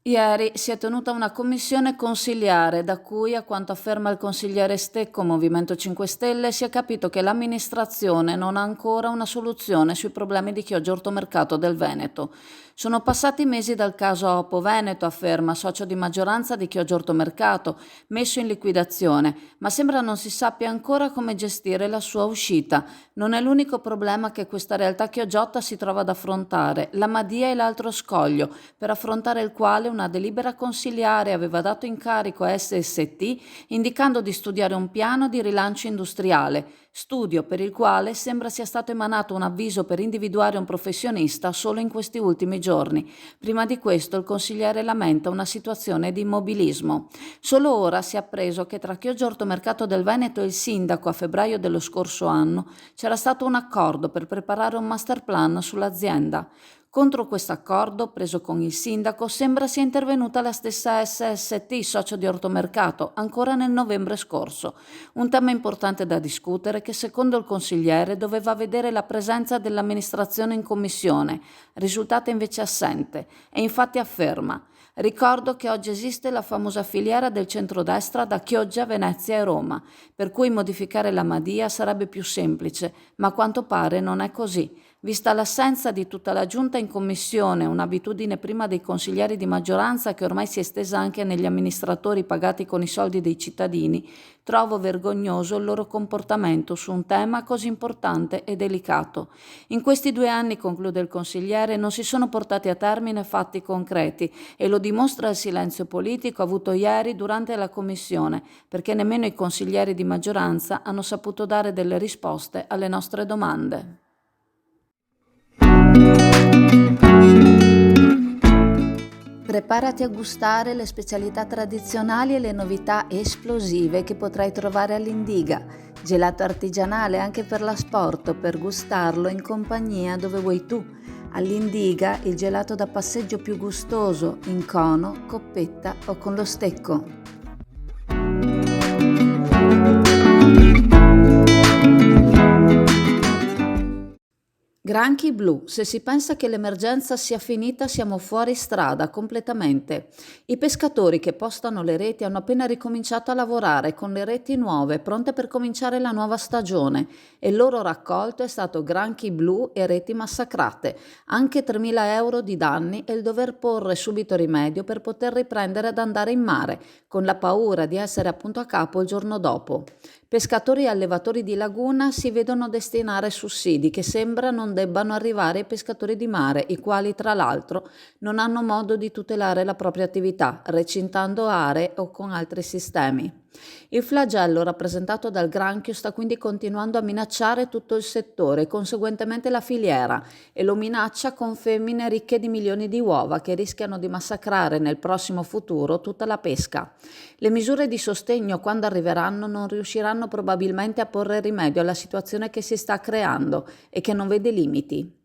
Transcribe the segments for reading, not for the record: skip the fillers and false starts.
Ieri si è tenuta una commissione consiliare da cui, a quanto afferma il consigliere Stecco, Movimento 5 Stelle, si è capito che l'amministrazione non ha ancora una soluzione sui problemi di Chioggia Ortomercato del Veneto. Sono passati mesi dal caso Oppo Veneto, afferma, socio di maggioranza di Chioggia Ortomercato, messo in liquidazione, ma sembra non si sappia ancora come gestire la sua uscita. Non è l'unico problema che questa realtà chiogiotta si trova ad affrontare. La Madia è l'altro scoglio, per affrontare il quale una delibera consiliare aveva dato incarico a SST indicando di studiare un piano di rilancio industriale, studio per il quale sembra sia stato emanato un avviso per individuare un professionista solo in questi ultimi giorni. Prima di questo il consigliere lamenta una situazione di immobilismo. Solo ora si è appreso che tra Chioggia Ortomercato del Veneto e il sindaco a febbraio dello scorso anno c'era stato un accordo per preparare un master plan sull'azienda. Contro questo accordo, preso con il sindaco, sembra sia intervenuta la stessa SST, socio di Ortomercato, ancora nel novembre scorso. Un tema importante da discutere che, secondo il consigliere, doveva vedere la presenza dell'amministrazione in commissione, risultata invece assente, e infatti afferma: ricordo che oggi esiste la famosa filiera del centrodestra da Chioggia, Venezia e Roma, per cui modificare la Madia sarebbe più semplice, ma a quanto pare non è così. Vista l'assenza di tutta la giunta in commissione, un'abitudine prima dei consiglieri di maggioranza che ormai si è estesa anche negli amministratori pagati con i soldi dei cittadini, trovo vergognoso il loro comportamento su un tema così importante e delicato. In questi 2 anni, conclude il consigliere, non si sono portati a termine fatti concreti e lo dimostra il silenzio politico avuto ieri durante la commissione, perché nemmeno i consiglieri di maggioranza hanno saputo dare delle risposte alle nostre domande. Preparati a gustare le specialità tradizionali e le novità esplosive che potrai trovare all'Indiga. Gelato artigianale anche per l'asporto, per gustarlo in compagnia dove vuoi tu. All'Indiga il gelato da passeggio più gustoso, in cono, coppetta o con lo stecco. Granchi blu, se si pensa che l'emergenza sia finita siamo fuori strada completamente. I pescatori che postano le reti hanno appena ricominciato a lavorare con le reti nuove, pronte per cominciare la nuova stagione, e il loro raccolto è stato granchi blu e reti massacrate, anche 3.000 euro di danni e il dover porre subito rimedio per poter riprendere ad andare in mare, con la paura di essere appunto a capo il giorno dopo. Pescatori e allevatori di laguna si vedono destinare sussidi che sembra non debbano arrivare ai pescatori di mare, i quali tra l'altro non hanno modo di tutelare la propria attività, recintando aree o con altri sistemi. Il flagello rappresentato dal granchio sta quindi continuando a minacciare tutto il settore e conseguentemente la filiera, e lo minaccia con femmine ricche di milioni di uova che rischiano di massacrare nel prossimo futuro tutta la pesca. Le misure di sostegno, quando arriveranno, non riusciranno probabilmente a porre rimedio alla situazione che si sta creando e che non vede limiti.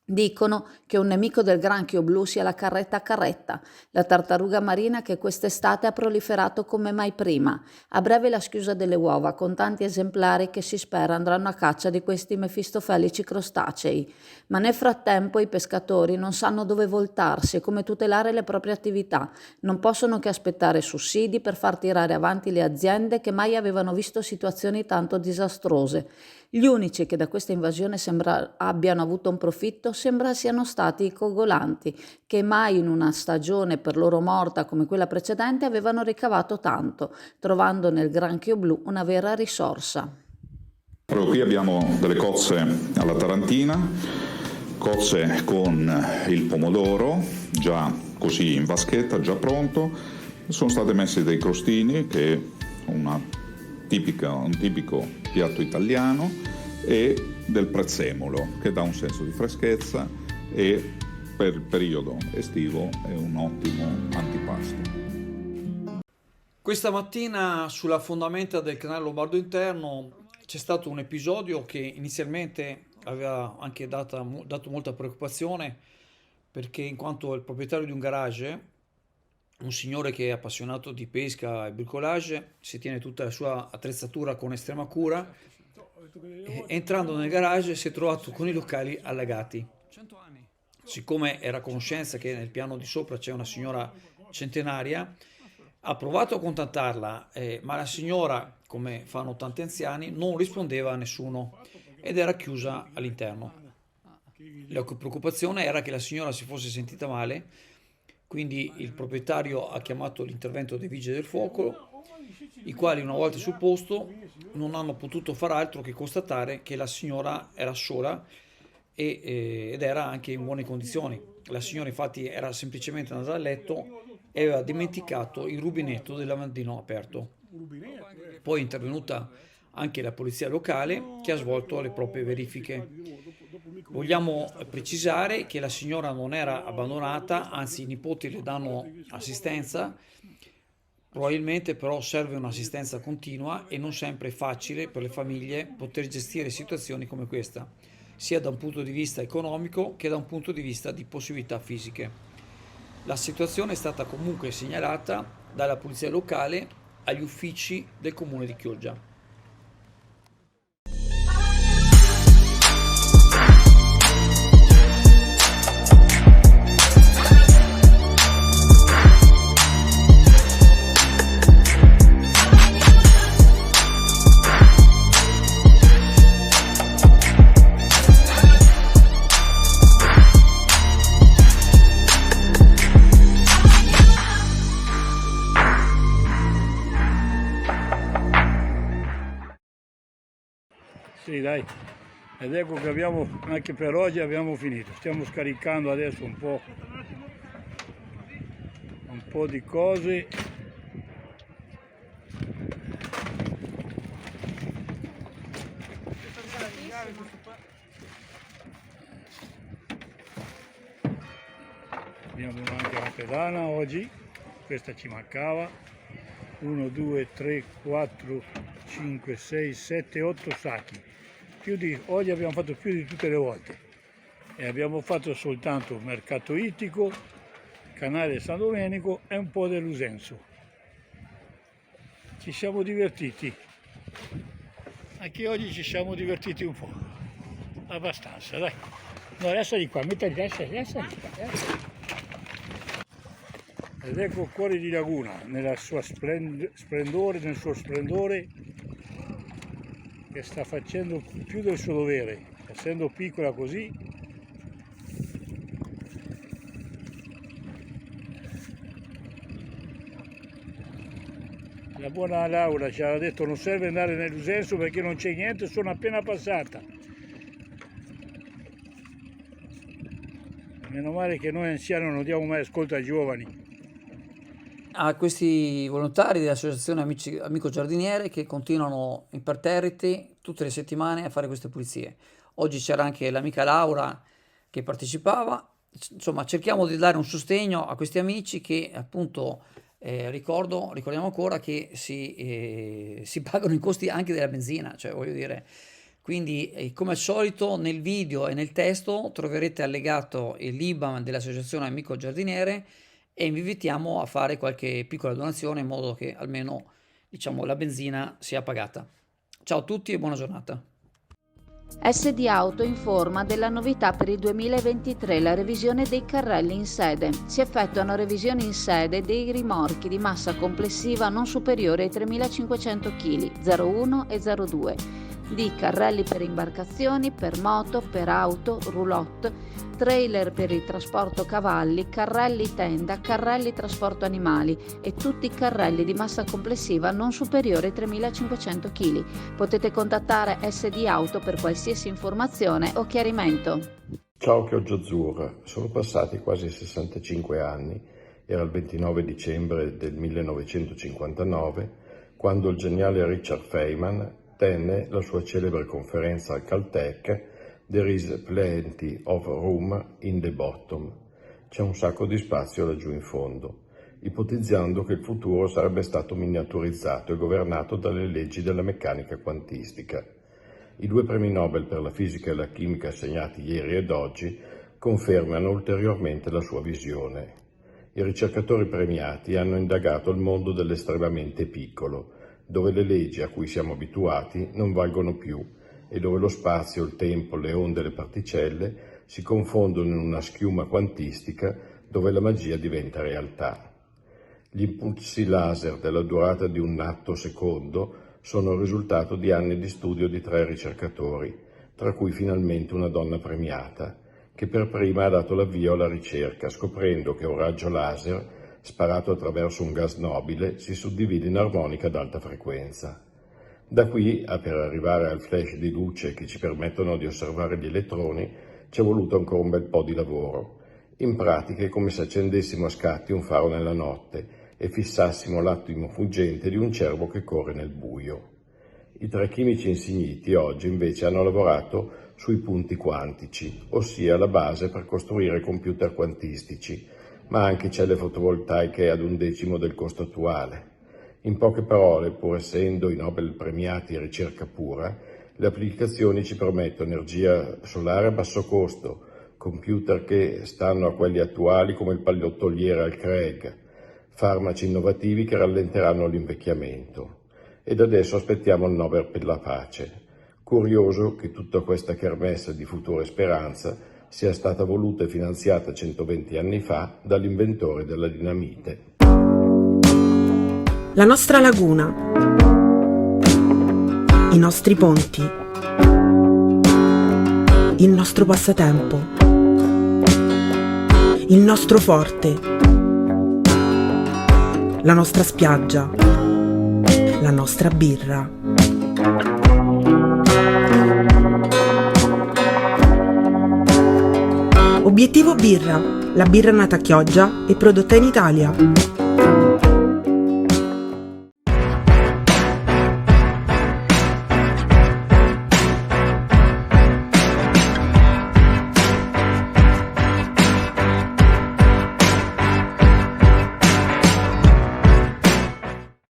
Dicono che un nemico del granchio blu sia la carretta, la tartaruga marina che quest'estate ha proliferato come mai prima. A breve la schiusa delle uova, con tanti esemplari che si spera andranno a caccia di questi mefistofelici crostacei. Ma nel frattempo i pescatori non sanno dove voltarsi e come tutelare le proprie attività. Non possono che aspettare sussidi per far tirare avanti le aziende che mai avevano visto situazioni tanto disastrose. Gli unici che da questa invasione sembra abbiano avuto un profitto sembra siano stati i cogolanti, che mai in una stagione per loro morta come quella precedente avevano ricavato tanto, trovando nel granchio blu una vera risorsa. Proprio qui abbiamo delle cozze alla tarantina, cozze con il pomodoro già così in vaschetta, già pronto. Sono state messe dei crostini, che è un tipico piatto italiano, e del prezzemolo che dà un senso di freschezza e per il periodo estivo è un ottimo antipasto. Questa mattina sulla fondamenta del canale Lombardo Interno c'è stato un episodio che inizialmente aveva anche dato molta preoccupazione, perché in quanto il proprietario di un garage, un signore che è appassionato di pesca e bricolage, si tiene tutta la sua attrezzatura con estrema cura, e entrando nel garage si è trovato con i locali allagati. Siccome era a conoscenza che nel piano di sopra c'è una signora centenaria, ha provato a contattarla, ma la signora, come fanno tanti anziani, non rispondeva a nessuno ed era chiusa all'interno. La preoccupazione era che la signora si fosse sentita male, quindi il proprietario ha chiamato l'intervento dei vigili del fuoco, i quali una volta sul posto non hanno potuto far altro che constatare che la signora era sola ed era anche in buone condizioni. La signora infatti era semplicemente andata a letto e aveva dimenticato il rubinetto del lavandino aperto. Poi è intervenuta anche la polizia locale che ha svolto le proprie verifiche. Vogliamo precisare che la signora non era abbandonata, anzi i nipoti le danno assistenza, probabilmente però serve un'assistenza continua e non sempre è facile per le famiglie poter gestire situazioni come questa, sia da un punto di vista economico che da un punto di vista di possibilità fisiche. La situazione è stata comunque segnalata dalla polizia locale agli uffici del comune di Chioggia. Sì, dai, ed ecco che abbiamo, anche per oggi abbiamo finito. Stiamo scaricando adesso un po' di cose. Abbiamo anche la pedana oggi, questa ci mancava. 1, 2, 3, 4, 5, 6, 7, 8 sacchi. Oggi abbiamo fatto più di tutte le volte e abbiamo fatto soltanto mercato ittico, canale San Domenico e un po' dell'Usenso. Ci siamo divertiti, anche oggi ci siamo divertiti un po', abbastanza, dai. No, adesso di qua, mettili, adesso di qua. Ed ecco il cuore di Laguna, nel suo splendore, che sta facendo più del suo dovere, essendo piccola così. La buona Laura ci ha detto non serve andare nell'Usenso perché non c'è niente, sono appena passata. Meno male che noi anziani non diamo mai ascolto ai giovani. A questi volontari dell'associazione Amico Giardiniere che continuano imperterriti tutte le settimane a fare queste pulizie. Oggi c'era anche l'amica Laura che partecipava. Insomma, cerchiamo di dare un sostegno a questi amici che appunto ricordiamo ancora che si pagano i costi anche della benzina, cioè voglio dire. Quindi come al solito nel video e nel testo troverete allegato l'IBAN dell'associazione Amico Giardiniere e vi invitiamo a fare qualche piccola donazione in modo che almeno, diciamo, la benzina sia pagata. Ciao a tutti e buona giornata. SD Auto informa della novità per il 2023, la revisione dei carrelli in sede. Si effettuano revisioni in sede dei rimorchi di massa complessiva non superiore ai 3.500 kg, 01 e 02, di carrelli per imbarcazioni, per moto, per auto, roulotte, trailer per il trasporto cavalli, carrelli tenda, carrelli trasporto animali e tutti i carrelli di massa complessiva non superiore ai 3.500 kg. Potete contattare SD Auto per qualsiasi informazione o chiarimento. Ciao Chioggia Azzurra, sono passati quasi 65 anni, era il 29 dicembre del 1959, quando il geniale Richard Feynman tenne la sua celebre conferenza al Caltech There is plenty of room in the bottom. C'è un sacco di spazio laggiù in fondo, ipotizzando che il futuro sarebbe stato miniaturizzato e governato dalle leggi della meccanica quantistica. I 2 premi Nobel per la fisica e la chimica assegnati ieri ed oggi confermano ulteriormente la sua visione. I ricercatori premiati hanno indagato il mondo dell'estremamente piccolo, dove le leggi a cui siamo abituati non valgono più e dove lo spazio, il tempo, le onde e le particelle si confondono in una schiuma quantistica dove la magia diventa realtà. Gli impulsi laser della durata di un attosecondo sono il risultato di anni di studio di 3 ricercatori, tra cui finalmente una donna premiata, che per prima ha dato l'avvio alla ricerca, scoprendo che un raggio laser, sparato attraverso un gas nobile, si suddivide in armonica ad alta frequenza. Da qui a per arrivare al flash di luce che ci permettono di osservare gli elettroni ci è voluto ancora un bel po' di lavoro. In pratica è come se accendessimo a scatti un faro nella notte e fissassimo l'attimo fuggente di un cervo che corre nel buio. I 3 chimici insigniti oggi invece hanno lavorato sui punti quantici, ossia la base per costruire computer quantistici, ma anche celle fotovoltaiche ad 1/10 del costo attuale. In poche parole, pur essendo i Nobel premiati in ricerca pura, le applicazioni ci permettono energia solare a basso costo, computer che stanno a quelli attuali come il pallottoliere al Craig, farmaci innovativi che rallenteranno l'invecchiamento. Ed adesso aspettiamo il Nobel per la pace. Curioso che tutta questa kermesse di futura speranza sia stata voluta e finanziata 120 anni fa dall'inventore della dinamite. La nostra laguna, i nostri ponti, il nostro passatempo, il nostro forte, la nostra spiaggia, la nostra birra. Obiettivo Birra, la birra nata a Chioggia e prodotta in Italia.